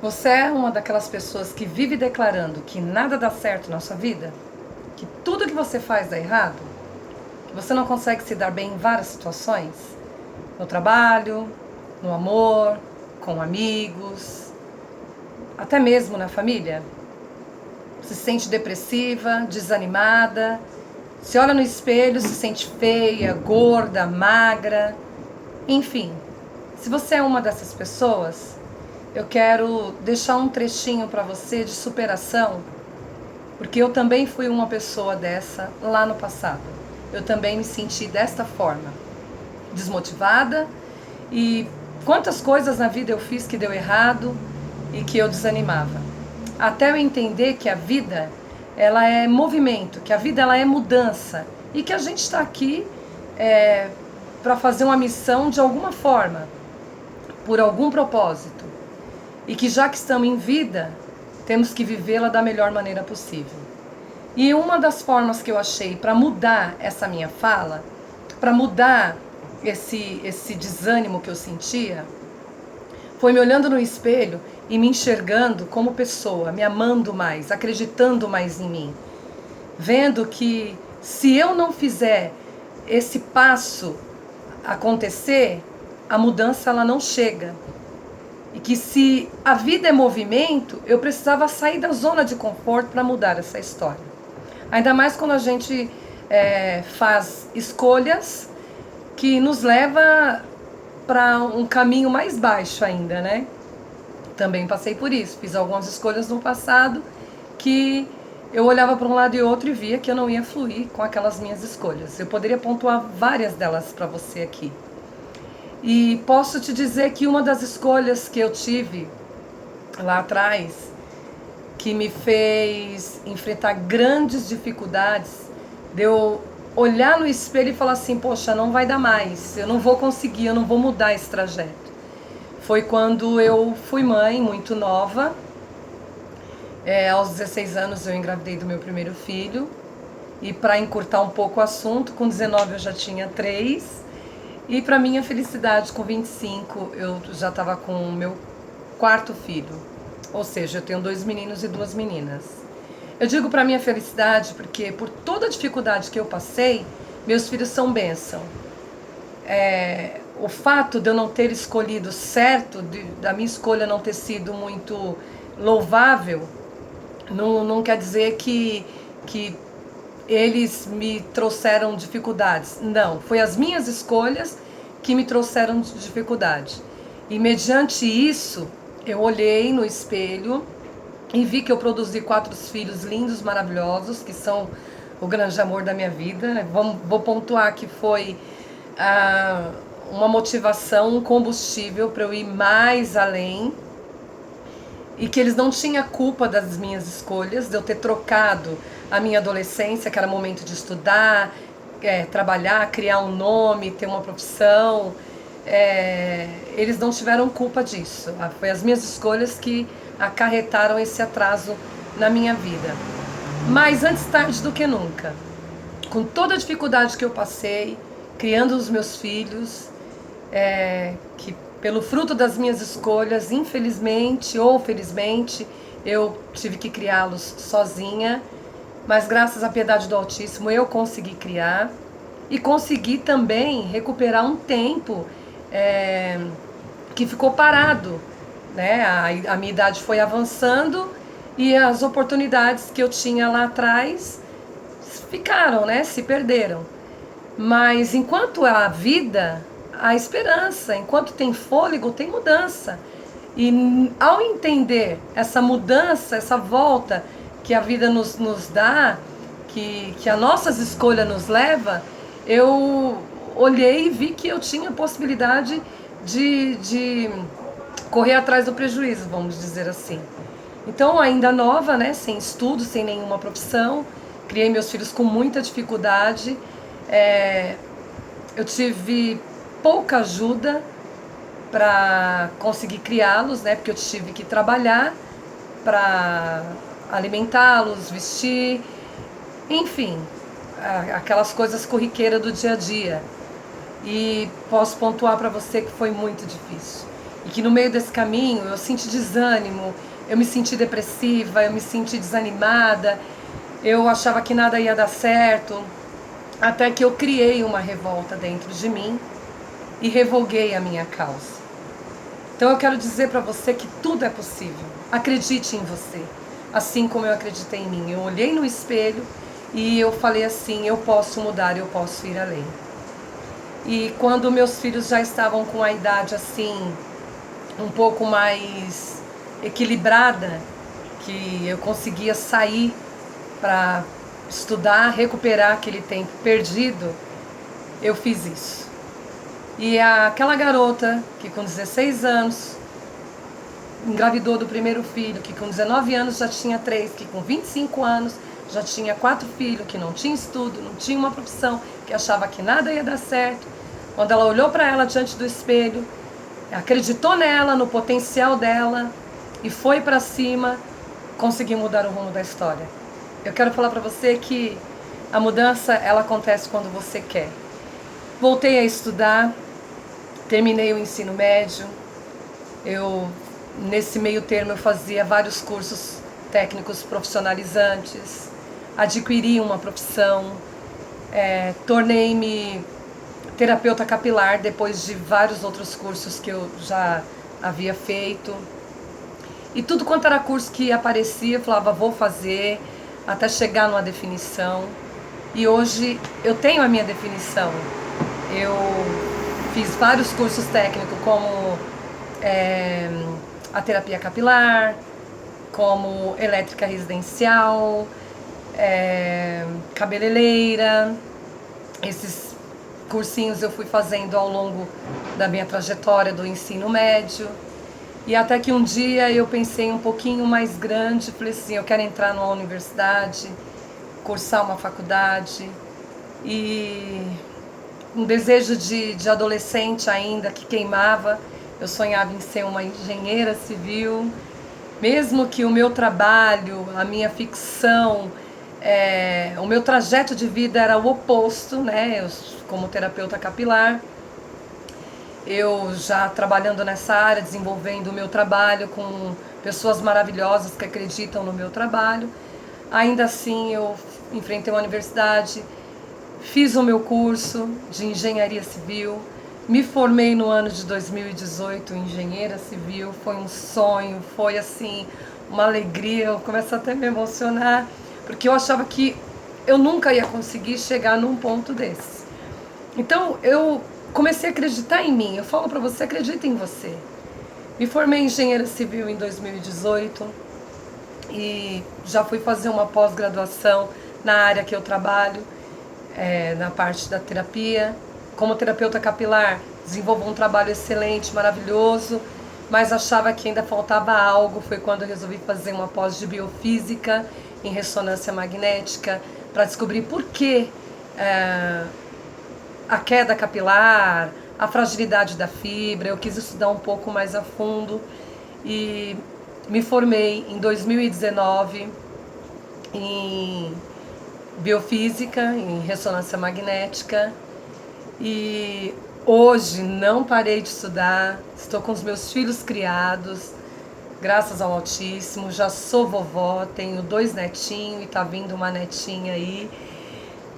Você é uma daquelas pessoas que vive declarando que nada dá certo na sua vida? Que tudo que você faz dá errado? Que você não consegue se dar bem em várias situações? No trabalho, no amor, com amigos, até mesmo na família? Se sente depressiva, desanimada, se olha no espelho, se sente feia, gorda, magra, enfim. Se você é uma dessas pessoas, eu quero deixar um trechinho para você de superação, porque eu também fui uma pessoa dessa lá no passado. Eu também me senti desta forma, desmotivada, e quantas coisas na vida eu fiz que deu errado e que eu desanimava. Até eu entender que a vida, ela é movimento, que a vida ela é mudança e que a gente está aqui para fazer uma missão de alguma forma, por algum propósito. E que já que estamos em vida, temos que vivê-la da melhor maneira possível. E uma das formas que eu achei para mudar essa minha fala, para mudar esse desânimo que eu sentia, foi me olhando no espelho e me enxergando como pessoa, me amando mais, acreditando mais em mim. Vendo que se eu não fizer esse passo acontecer, a mudança ela não chega. E que se a vida é movimento, eu precisava sair da zona de conforto para mudar essa história. Ainda mais quando a gente faz escolhas que nos leva para um caminho mais baixo ainda, né? Também passei por isso. Fiz algumas escolhas no passado que eu olhava para um lado e outro e via que eu não ia fluir com aquelas minhas escolhas. Eu poderia pontuar várias delas para você aqui. E posso te dizer que uma das escolhas que eu tive lá atrás, que me fez enfrentar grandes dificuldades, de eu olhar no espelho e falar assim, poxa, não vai dar mais, eu não vou conseguir, eu não vou mudar esse trajeto. Foi quando eu fui mãe, muito nova. Aos 16 anos eu engravidei do meu primeiro filho. E para encurtar um pouco o assunto, com 19 eu já tinha 3. E para minha felicidade, com 25, eu já estava com o meu quarto filho. Ou seja, eu tenho 2 meninos e 2 meninas. Eu digo para minha felicidade porque por toda a dificuldade que eu passei, meus filhos são bênção. O fato de eu não ter escolhido certo, da minha escolha não ter sido muito louvável, não quer dizer que eles me trouxeram dificuldades. Não, foi as minhas escolhas que me trouxeram dificuldade. E mediante isso, eu olhei no espelho e vi que eu produzi 4 filhos lindos, maravilhosos, que são o grande amor da minha vida. Vou pontuar que foi uma motivação, um combustível para eu ir mais além. E que eles não tinham culpa das minhas escolhas, de eu ter trocado a minha adolescência, que era momento de estudar, trabalhar, criar um nome, ter uma profissão. Eles não tiveram culpa disso. Foi as minhas escolhas que acarretaram esse atraso na minha vida. Mas antes tarde do que nunca, com toda a dificuldade que eu passei, criando os meus filhos, que pelo fruto das minhas escolhas, infelizmente ou felizmente, eu tive que criá-los sozinha, mas graças à piedade do Altíssimo eu consegui criar e consegui também recuperar um tempo que ficou parado, né? A minha idade foi avançando e as oportunidades que eu tinha lá atrás ficaram, né? Se perderam. Mas enquanto há vida, há esperança. Enquanto tem fôlego, tem mudança. E ao entender essa mudança, essa volta que a vida nos dá, que as nossas escolhas nos leva, eu olhei e vi que eu tinha possibilidade de correr atrás do prejuízo, vamos dizer assim. Então, ainda nova, né, sem estudo, sem nenhuma profissão, criei meus filhos com muita dificuldade. Eu tive pouca ajuda para conseguir criá-los, né? Porque eu tive que trabalhar para alimentá-los, vestir, enfim, aquelas coisas corriqueiras do dia a dia. E posso pontuar para você que foi muito difícil. e que no meio desse caminho eu senti desânimo, eu me senti depressiva, eu me senti desanimada, eu achava que nada ia dar certo, até que eu criei uma revolta dentro de mim e revoguei a minha causa. Então eu quero dizer para você que tudo é possível. Acredite em você, assim como eu acreditei em mim. Eu olhei no espelho e eu falei assim, eu posso mudar, eu posso ir além. E quando meus filhos já estavam com a idade assim, um pouco mais equilibrada, que eu conseguia sair para estudar, recuperar aquele tempo perdido, eu fiz isso. E aquela garota que com 16 anos engravidou do primeiro filho, que com 19 anos já tinha 3, que com 25 anos já tinha 4 filhos, que não tinha estudo, não tinha uma profissão, que achava que nada ia dar certo. Quando ela olhou para ela diante do espelho, acreditou nela, no potencial dela e foi para cima, conseguiu mudar o rumo da história. Eu quero falar para você que a mudança, ela acontece quando você quer. Voltei a estudar, terminei o ensino médio. Nesse meio termo eu fazia vários cursos técnicos profissionalizantes, adquiri uma profissão, tornei-me terapeuta capilar depois de vários outros cursos que eu já havia feito. E tudo quanto era curso que aparecia, eu falava, vou fazer, até chegar numa definição. E hoje eu tenho a minha definição. Eu fiz vários cursos técnicos, como a terapia capilar, como elétrica residencial, cabeleireira. Esses cursinhos eu fui fazendo ao longo da minha trajetória do ensino médio. E até que um dia eu pensei um pouquinho mais grande, falei assim, eu quero entrar numa universidade, cursar uma faculdade. E um desejo de adolescente ainda que queimava, eu sonhava em ser uma engenheira civil, mesmo que o meu trabalho, a minha ficção, o meu trajeto de vida era o oposto, né? Eu, como terapeuta capilar, eu já trabalhando nessa área, desenvolvendo o meu trabalho com pessoas maravilhosas que acreditam no meu trabalho. Ainda assim, eu enfrentei uma universidade, fiz o meu curso de engenharia civil, me formei no ano de 2018 em engenheira civil, foi um sonho, foi assim, uma alegria, eu começo até a me emocionar, porque eu achava que eu nunca ia conseguir chegar num ponto desse. Então eu comecei a acreditar em mim, eu falo pra você, acredita em você. Me formei em engenheira civil em 2018 e já fui fazer uma pós-graduação na área que eu trabalho, na parte da terapia. Como terapeuta capilar, desenvolvo um trabalho excelente, maravilhoso, mas achava que ainda faltava algo. Foi quando eu resolvi fazer uma pós de biofísica em ressonância magnética para descobrir por que a queda capilar, a fragilidade da fibra. Eu quis estudar um pouco mais a fundo e me formei em 2019 em biofísica, em ressonância magnética. E hoje não parei de estudar, estou com os meus filhos criados, graças ao Altíssimo, já sou vovó, tenho 2 netinhos e tá vindo uma netinha aí.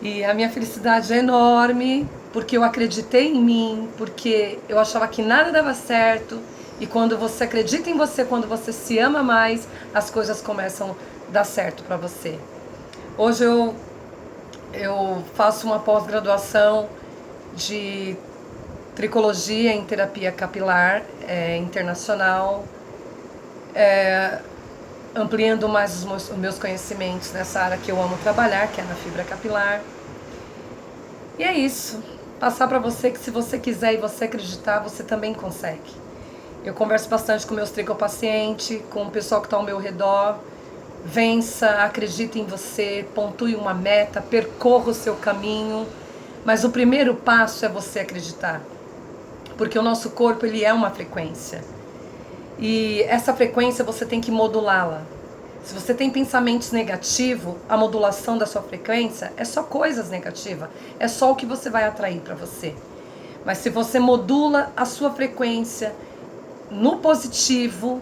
E a minha felicidade é enorme, porque eu acreditei em mim, porque eu achava que nada dava certo. E quando você acredita em você, quando você se ama mais, as coisas começam a dar certo para você. Hoje eu faço uma pós-graduação de tricologia em terapia capilar internacional, ampliando mais os meus conhecimentos nessa área que eu amo trabalhar, que é na fibra capilar. E é isso, passar para você que se você quiser e você acreditar, você também consegue. Eu converso bastante com meus tricopacientes, com o pessoal que está ao meu redor. Vença, acredite em você, pontue uma meta, percorra o seu caminho. Mas o primeiro passo é você acreditar, porque o nosso corpo ele é uma frequência e essa frequência você tem que modulá-la. Se você tem pensamentos negativos, a modulação da sua frequência é só coisas negativas, é só o que você vai atrair para você. Mas se você modula a sua frequência no positivo,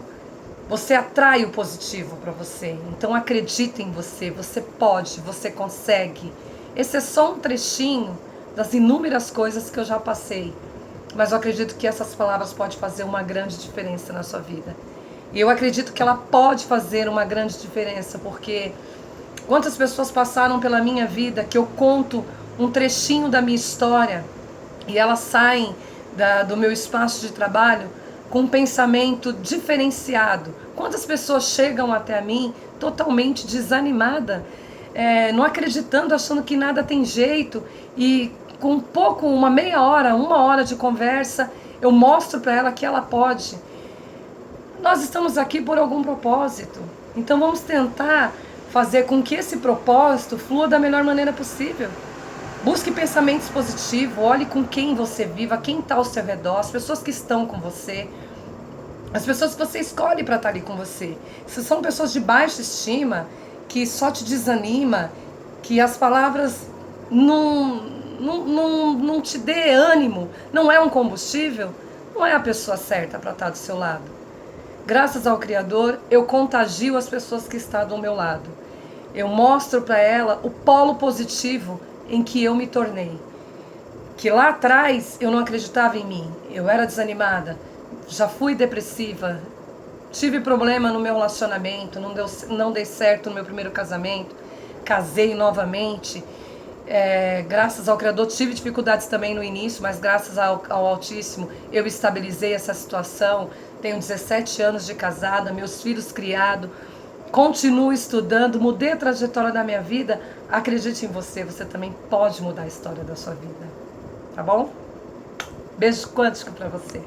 você atrai o positivo para você. Então acredita em você, você pode, você consegue. Esse é só um trechinho das inúmeras coisas que eu já passei. Mas eu acredito que essas palavras podem fazer uma grande diferença na sua vida. E eu acredito que ela pode fazer uma grande diferença, porque quantas pessoas passaram pela minha vida que eu conto um trechinho da minha história e elas saem do meu espaço de trabalho com um pensamento diferenciado. Quantas pessoas chegam até mim totalmente desanimada, não acreditando, achando que nada tem jeito, e com uma meia hora, uma hora de conversa, eu mostro para ela que ela pode. Nós estamos aqui por algum propósito, então vamos tentar fazer com que esse propósito flua da melhor maneira possível. Busque pensamentos positivos, olhe com quem você vive, quem está ao seu redor, as pessoas que estão com você, as pessoas que você escolhe para estar ali com você. Se são pessoas de baixa estima, que só te desanima, que as palavras não te dê ânimo, não é um combustível, não é a pessoa certa para estar do seu lado. Graças ao Criador, eu contagio as pessoas que estão do meu lado. Eu mostro para ela o polo positivo em que eu me tornei. Que lá atrás eu não acreditava em mim, eu era desanimada, já fui depressiva, tive problema no meu relacionamento, não dei certo no meu primeiro casamento, casei novamente. Graças ao Criador tive dificuldades também no início, mas graças ao Altíssimo eu estabilizei essa situação. Tenho 17 anos de casada, meus filhos criados, continuo estudando, mudei a trajetória da minha vida. Acredite em você, você também pode mudar a história da sua vida, tá bom? Beijo quântico pra você.